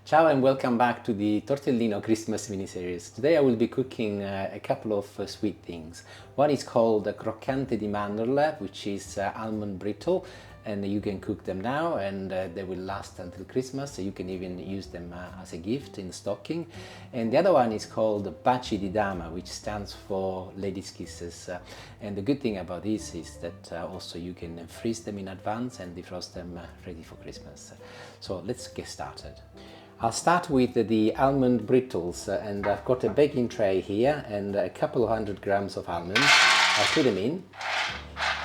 Ciao and welcome back to the Tortellino Christmas mini-series. Today I will be cooking a couple of sweet things. One is called croccante di mandorle, which is almond brittle, and you can cook them now and they will last until Christmas, so you can even use them as a gift in stocking. And the other one is called Baci di Dama, which stands for ladies' kisses. And the good thing about this is that also you can freeze them in advance and defrost them ready for Christmas. So let's get started. I'll start with the almond brittles, and I've got a baking tray here and a couple of 100 grams of almonds. I'll put them in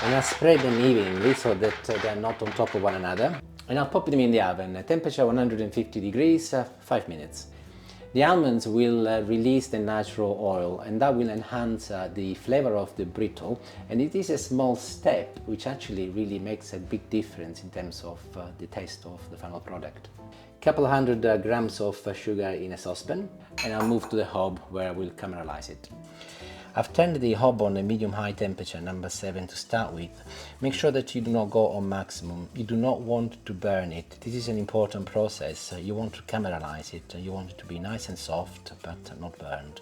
and I'll spread them evenly so that they're not on top of one another, and I'll pop them in the oven at temperature 150 degrees, 5 minutes. The almonds will release the natural oil, and that will enhance the flavor of the brittle, and it is a small step which actually really makes a big difference in terms of the taste of the final product. Couple 100 grams of sugar in a saucepan, and I'll move to the hob where I will caramelize it. I've turned the hob on a medium-high temperature, number 7 to start with. Make sure that you do not go on maximum. You do not want to burn it. This is an important process. You want to caramelize it. You want it to be nice and soft, but not burned.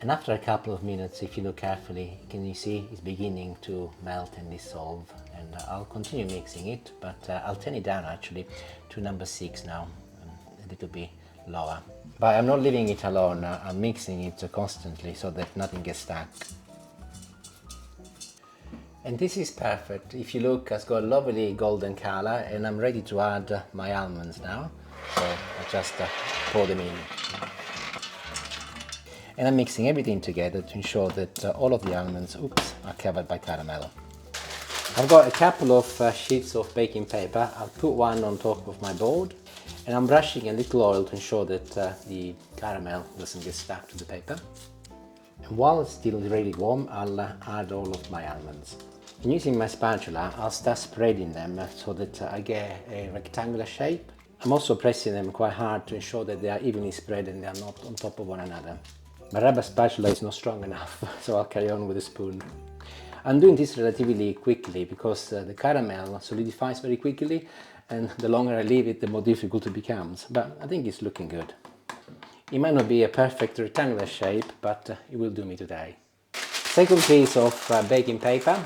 And after a couple of minutes, if you look carefully, can you see it's beginning to melt and dissolve? And I'll continue mixing it, but I'll turn it down actually to number 6 now, a little bit lower. But I'm not leaving it alone, I'm mixing it constantly so that nothing gets stuck. And this is perfect. If you look, it's got a lovely golden color, and I'm ready to add my almonds now. So I just pour them in. And I'm mixing everything together to ensure that all of the almonds, are covered by caramel. I've got a couple of sheets of baking paper. I'll put one on top of my board, and I'm brushing a little oil to ensure that the caramel doesn't get stuck to the paper. And while it's still really warm, I'll add all of my almonds. And using my spatula, I'll start spreading them so that I get a rectangular shape. I'm also pressing them quite hard to ensure that they are evenly spread and they are not on top of one another. My rubber spatula is not strong enough, so I'll carry on with a spoon. I'm doing this relatively quickly because the caramel solidifies very quickly, and the longer I leave it, the more difficult it becomes. But I think it's looking good. It might not be a perfect rectangular shape, but it will do me today. Second piece of baking paper,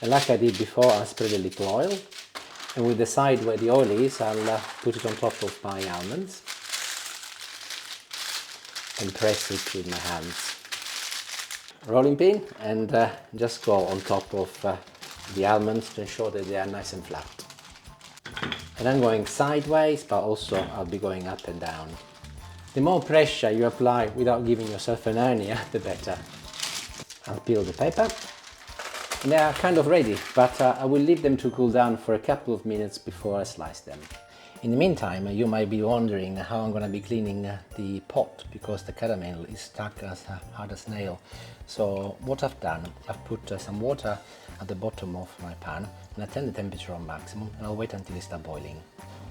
and like I did before, I'll spread a little oil, and with the side where the oil is, I'll put it on top of my almonds and press it with my hands. Rolling pin, and just go on top of the almonds to ensure that they are nice and flat. And I'm going sideways, but also I'll be going up and down. The more pressure you apply without giving yourself an hernia, the better. I'll peel the paper. And they are kind of ready, but I will leave them to cool down for a couple of minutes before I slice them. In the meantime, you might be wondering how I'm going to be cleaning the pot, because the caramel is stuck as hard as nail. So what I've done, I've put some water at the bottom of my pan, and I turn the temperature on maximum, and I'll wait until it starts boiling.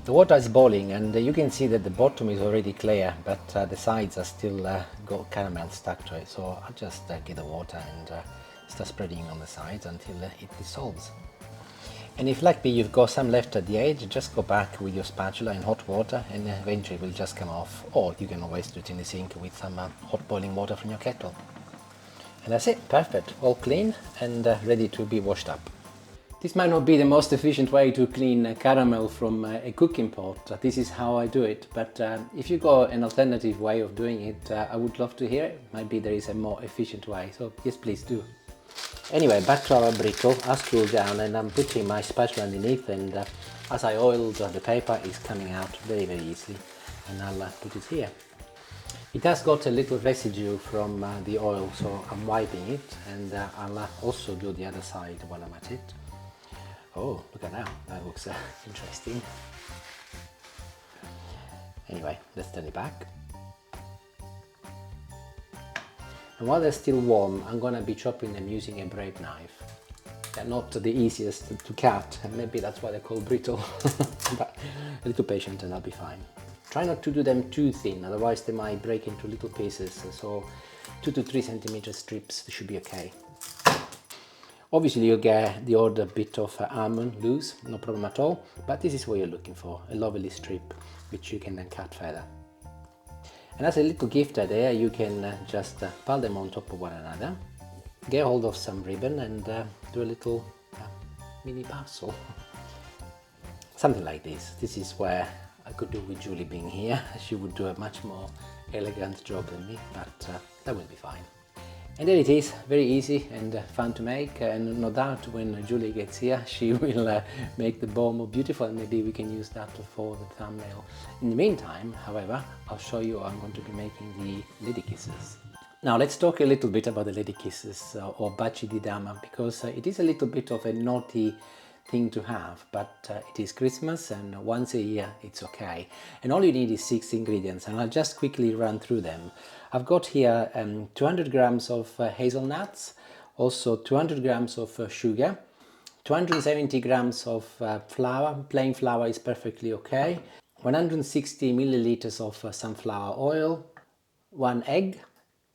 The water is boiling, and you can see that the bottom is already clear, but the sides are still got caramel stuck to it. So I'll just get the water and start spreading on the sides until it dissolves. And if, like me, you've got some left at the edge, just go back with your spatula in hot water and eventually it will just come off. Or you can always do it in the sink with some hot boiling water from your kettle. And that's it, perfect, all clean and ready to be washed up. This might not be the most efficient way to clean caramel from a cooking pot. This is how I do it, but if you've got an alternative way of doing it, I would love to hear it. Maybe there is a more efficient way, so yes, please do. Anyway, back to our brittle. I've cooled down and I'm putting my spatula underneath, and as I oiled the paper, it's coming out very easily, and I'll put it here. It has got a little residue from the oil, so I'm wiping it, and I'll also do the other side while I'm at it. Oh, look at that, that looks interesting. Anyway, let's turn it back. And while they're still warm, I'm going to be chopping them using a braid knife. They're not the easiest to cut, and maybe that's why they're called brittle, but a little patient and I'll be fine. Try not to do them too thin, otherwise they might break into little pieces, so 2 to 3 centimeter strips should be okay. Obviously you'll get the odd bit of almond loose, no problem at all, but this is what you're looking for, a lovely strip. which you can then cut further. And as a little gift idea, you can just pile them on top of one another, get hold of some ribbon and do a little mini parcel. Something like this. This is where I could do with Julie being here. She would do a much more elegant job than me, but that will be fine. And there it is, very easy and fun to make, and no doubt when Julie gets here she will make the bowl more beautiful, and maybe we can use that for the thumbnail. In the meantime, however, I'll show you how I'm going to be making the lady kisses. Now let's talk a little bit about the lady kisses or Baci di Dama, because it is a little bit of a naughty thing to have, but it is Christmas and once a year it's okay. And all you need is 6 ingredients, and I'll just quickly run through them. I've got here 200 grams of hazelnuts, also 200 grams of sugar, 270 grams of flour, plain flour is perfectly okay, 160 milliliters of sunflower oil, 1 egg,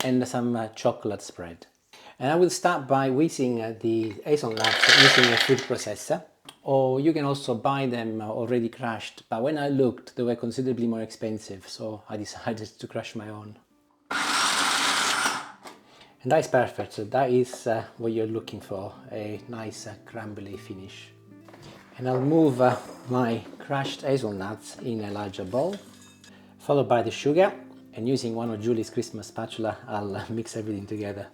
and some chocolate spread. And I will start by whizzing the hazelnuts using a food processor, or you can also buy them already crushed, but when I looked they were considerably more expensive, so I decided to crush my own. And that is perfect, that is what you're looking for, a nice crumbly finish. And I'll move my crushed hazelnuts in a larger bowl, followed by the sugar, and using one of Julie's Christmas spatula I'll mix everything together.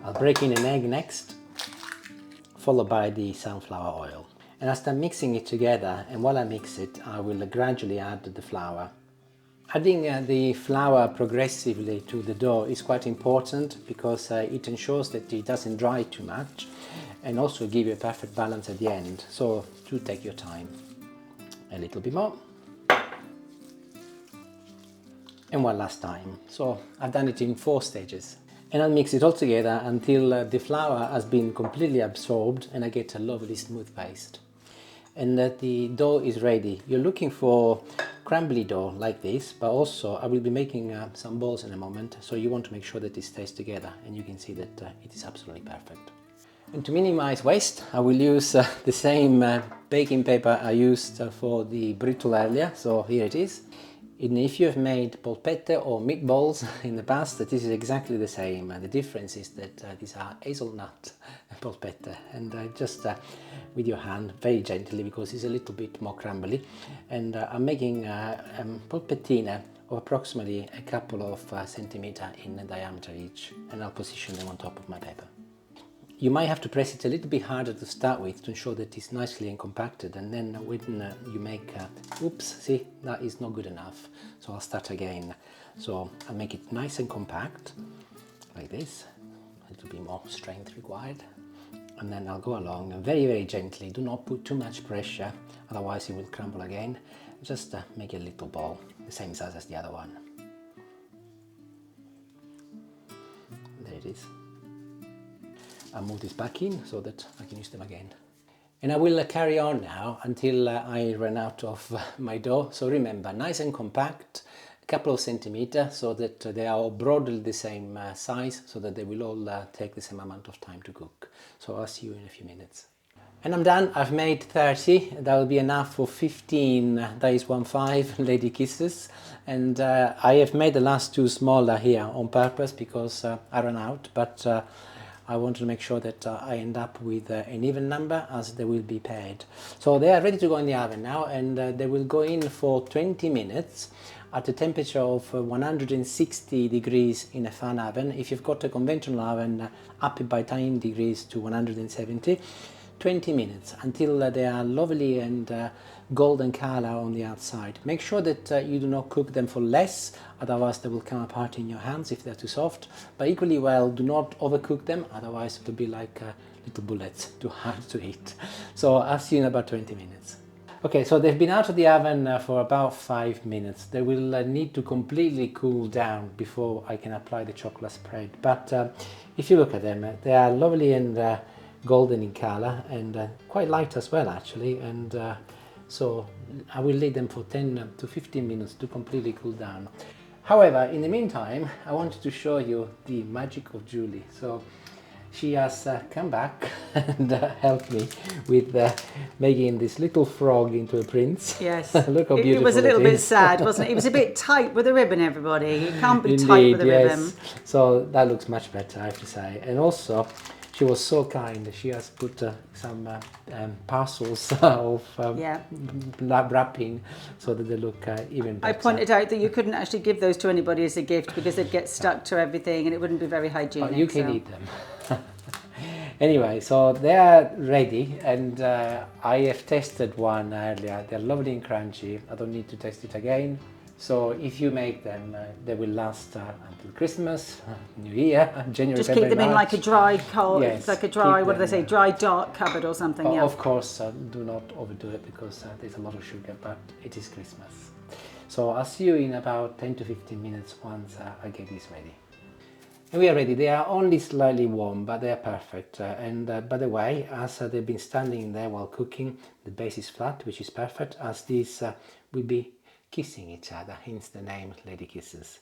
I'll break in an egg next, followed by the sunflower oil. And I start mixing it together, and while I mix it I will gradually add the flour. Adding the flour progressively to the dough is quite important because it ensures that it doesn't dry too much and also give you a perfect balance at the end, so do take your time. A little bit more. And one last time. So I've done it in 4 stages. And I'll mix it all together until the flour has been completely absorbed and I get a lovely smooth paste. And the dough is ready. You're looking for crumbly dough like this, but also I will be making some balls in a moment, so you want to make sure that it stays together, and you can see that it is absolutely perfect. And to minimize waste, I will use the same baking paper I used for the brittle earlier, so here it is. And if you have made polpette or meatballs in the past, this is exactly the same. The difference is that these are hazelnut polpette, and just with your hand, very gently, because it's a little bit more crumbly. And I'm making polpettine of approximately a couple of centimeters in diameter each, and I'll position them on top of my paper. You might have to press it a little bit harder to start with to ensure that it's nicely and compacted, and then when you make, oops, see, that is not good enough, so I'll start again. So I'll make it nice and compact, like this, a little bit more strength required, and then I'll go along very, very gently. Do not put too much pressure, otherwise it will crumble again. Just make a little ball, the same size as the other one. There it is. I'll move this back in so that I can use them again. And I will carry on now until I run out of my dough. So remember, nice and compact, a couple of centimeters, so that they are all broadly the same size, so that they will all take the same amount of time to cook. So I'll see you in a few minutes. And I'm done. I've made 30. That will be enough for 15, that is 1-5 lady kisses. And I have made the last 2 smaller here on purpose because I ran out, but I want to make sure that I end up with an even number, as they will be paired. So they are ready to go in the oven now, and they will go in for 20 minutes at a temperature of 160 degrees in a fan oven. If you've got a conventional oven, up it by 10 degrees to 170. 20 minutes until they are lovely and golden color on the outside. Make sure that you do not cook them for less, otherwise they will come apart in your hands if they're too soft. But equally well, do not overcook them, otherwise it will be like little bullets, too hard to eat. So I'll see you in about 20 minutes. Okay, so they've been out of the oven for about 5 minutes. They will need to completely cool down before I can apply the chocolate spread. But if you look at them, they are lovely and golden in color, and quite light as well actually, and so I will leave them for 10 to 15 minutes to completely cool down. However, in the meantime, I wanted to show you the magic of Julie. So she has come back and helped me with making this little frog into a prince. Yes. Look how beautiful it was a little bit is. sad, wasn't it? It was a bit tight with the ribbon, everybody. You can't be Indeed, tight with a yes. ribbon. So that looks much better, I have to say. And also, she was so kind. She has put some parcels of wrapping so that they look even better. I pointed out that you couldn't actually give those to anybody as a gift because they'd get stuck to everything and it wouldn't be very hygienic. Oh, you can eat them. Anyway, so they are ready, and I have tested one earlier. They're lovely and crunchy. I don't need to test it again. So if you make them, they will last until Christmas, New Year, January, Just February, keep them in March. like a dry cold, Yes, like a dry, keep what do they them, say, dry dark cupboard or something. But Yeah. of course, do not overdo it because there's a lot of sugar, but it is Christmas. So I'll see you in about 10 to 15 minutes once I get this ready. And we are ready. They are only slightly warm, but they are perfect. And by the way, as they've been standing there while cooking, the base is flat, which is perfect, as these will be kissing each other, hence the name Lady Kisses.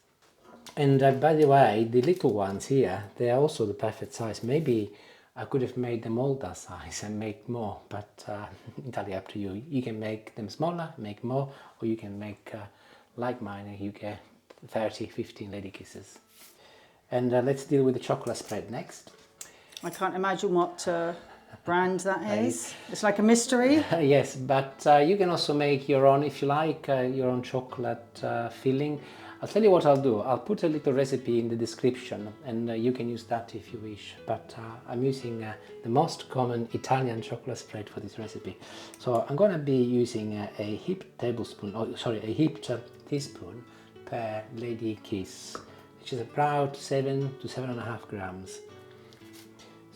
And by the way, the little ones here, they are also the perfect size. Maybe I could have made them all that size and make more, but entirely up to you. You can make them smaller, make more, or you can make like mine and you get 30, 15 Lady Kisses. And let's deal with the chocolate spread next. I can't imagine what brand that is. It's like a mystery. Yes, but you can also make your own, if you like, your own chocolate filling. I'll tell you what I'll do. I'll put a little recipe in the description and you can use that if you wish. But I'm using the most common Italian chocolate spread for this recipe. So I'm going to be using a heaped teaspoon per Lady Kiss, which is about 7 to 7.5 grams.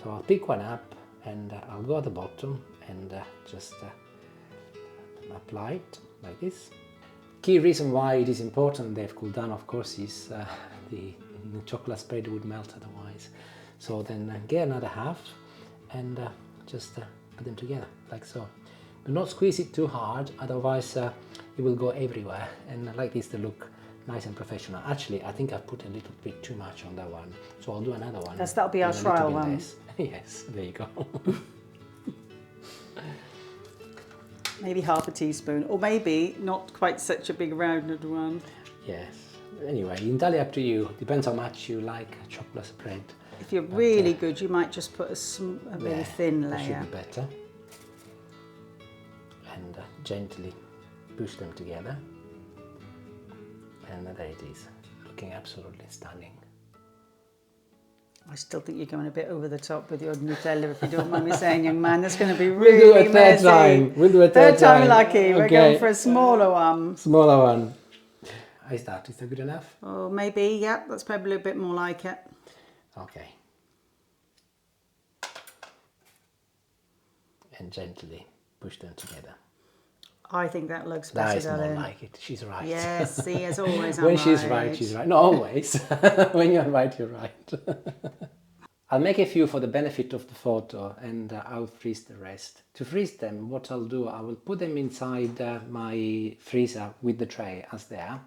So I'll pick one up and I'll go at the bottom and just apply it like this. Key reason why it is important they've cooled down, of course, is the chocolate spread would melt otherwise. So then get another half and just put them together like so. Do not squeeze it too hard, otherwise it will go everywhere, and like this they look nice and professional. Actually, I think I put a little bit too much on that one, so I'll do another one. That'll be our trial one. Yes, there you go. Maybe half a teaspoon, or maybe not quite such a big rounded one. Yes. Anyway, entirely up to you. Depends how much you like chocolate spread. If you're really good, you might just put a very thin layer. Should be better. And gently push them together. And there it is, looking absolutely stunning. I still think you're going a bit over the top with your Nutella, if you don't mind me saying, young man. That's going to be really We'll do a third messy. time. We'll do a third time lucky. We're Okay. going for a smaller one. Smaller one. Is that good enough? Or maybe, yeah, that's probably a bit more like it. Okay. And gently push them together. I think that looks That better, is more darling. like it. She's right. Yes, see, as always, I'm When right. she's right, she's right. Not always. When you're right, you're right. I'll make a few for the benefit of the photo and I'll freeze the rest. To freeze them, what I'll do, I will put them inside my freezer with the tray as they are.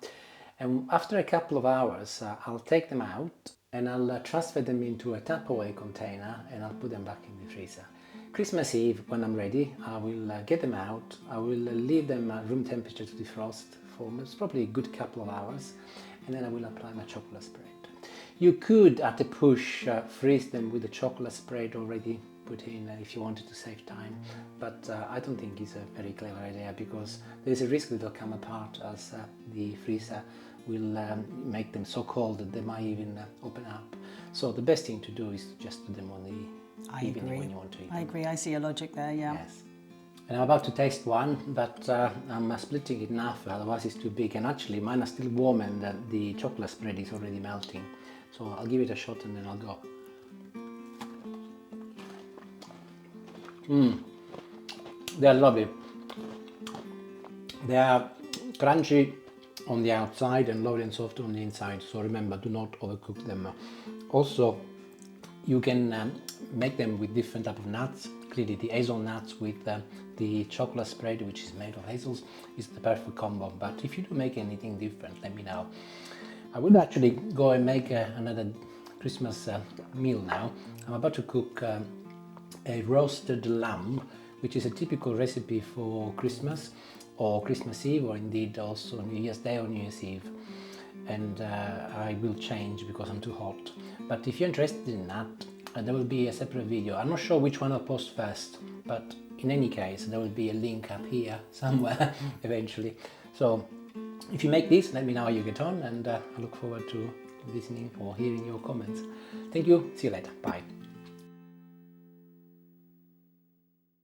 And after a couple of hours, I'll take them out and I'll transfer them into a Tupperware container and I'll put them back in the freezer. Christmas Eve, when I'm ready, I will get them out. I will leave them at room temperature to defrost for probably a good couple of hours, and then I will apply my chocolate spread. You could, at a push, freeze them with the chocolate spread already put in if you wanted to save time, but I don't think it's a very clever idea because there's a risk that they'll come apart as the freezer will make them so cold that they might even open up. So the best thing to do is just do them on the evening when you want to eat them. I agree, I see your logic there, yeah. Yes. And I'm about to taste one, but I'm splitting it in half, otherwise it's too big. And actually mine are still warm and the chocolate spread is already melting. So I'll give it a shot and then I'll go. They are lovely. They are crunchy on the outside and lovely and soft on the inside. So remember, do not overcook them. Also, you can make them with different type of nuts. Clearly the hazelnuts with the chocolate spread, which is made of hazels, is the perfect combo. But if you do make anything different, let me know. I would actually go and make another Christmas meal now. I'm about to cook a roasted lamb, which is a typical recipe for Christmas or Christmas Eve, or indeed also New Year's Day or New Year's Eve. And I will change because I'm too hot. But if you're interested in that, there will be a separate video. I'm not sure which one I'll post first, but in any case, there will be a link up here somewhere eventually. So if you make this, let me know how you get on, and I look forward to listening or hearing your comments. Thank you. See you later. Bye.